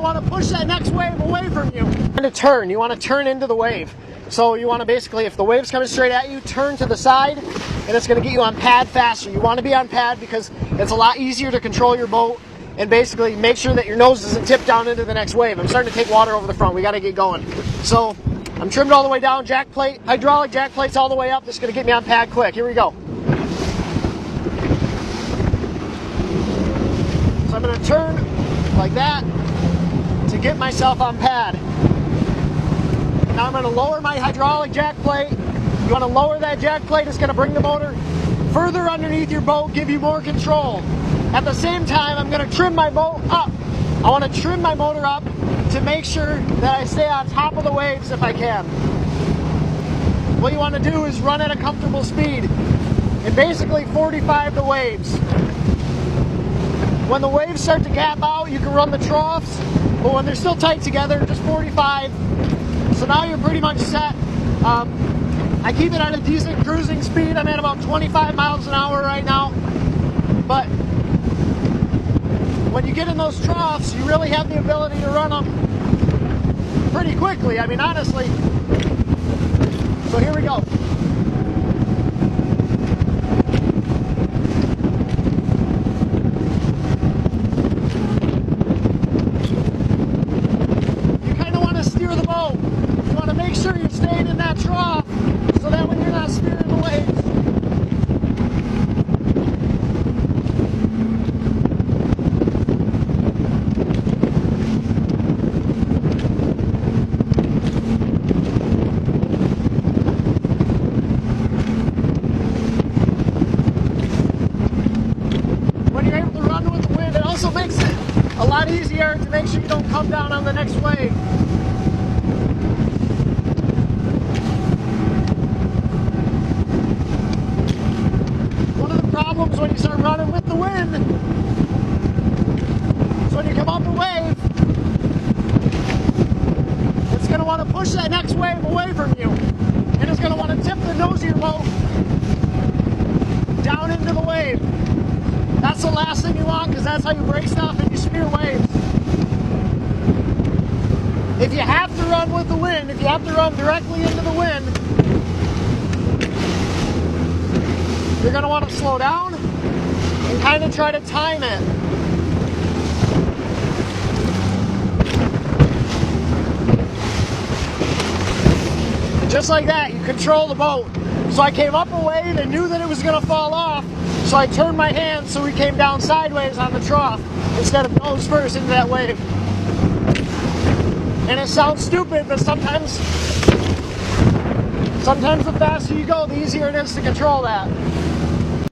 want to push that next wave away from you. You want to turn into the wave. So you want to basically, if the wave's coming straight at you, turn to the side, and it's going to get you on pad faster. You want to be on pad because it's a lot easier to control your boat and basically make sure that your nose doesn't tip down into the next wave. I'm starting to take water over the front. We got to get going. So I'm trimmed all the way down, jack plate, hydraulic jack plates all the way up. This is going to get me on pad quick. Here we go. So I'm going to turn like that to get myself on pad. Now I'm going to lower my hydraulic jack plate. You want to lower that jack plate. It's going to bring the motor further underneath your boat, give you more control. At the same time, I'm going to trim my boat up. I want to trim my motor up to make sure that I stay on top of the waves if I can. What you want to do is run at a comfortable speed and basically 45 the waves. When the waves start to gap out, you can run the troughs, but when they're still tight together, just 45. So now you're pretty much set. I keep it at a decent cruising speed. I'm at about 25 miles an hour right now. But when you get in those troughs, you really have the ability to run them pretty quickly. I mean, honestly. So here we go. Make sure you're staying in that trough so that when you're not steering the waves. When you're able to run with the wind, it also makes it a lot easier to make sure you don't come down on the next wave. Problems when you start running with the wind. So when you come up a wave, it's going to want to push that next wave away from you. And it's going to want to tip the nose of your boat down into the wave. That's the last thing you want because that's how you break stuff and you spear waves. If you have to run with the wind, if you have to run directly into the wind, you're going to want to slow down and kind of try to time it. And just like that, you control the boat. So I came up a wave and knew that it was going to fall off, so I turned my hand so we came down sideways on the trough instead of nose first into that wave. And it sounds stupid, but sometimes the faster you go, the easier it is to control that.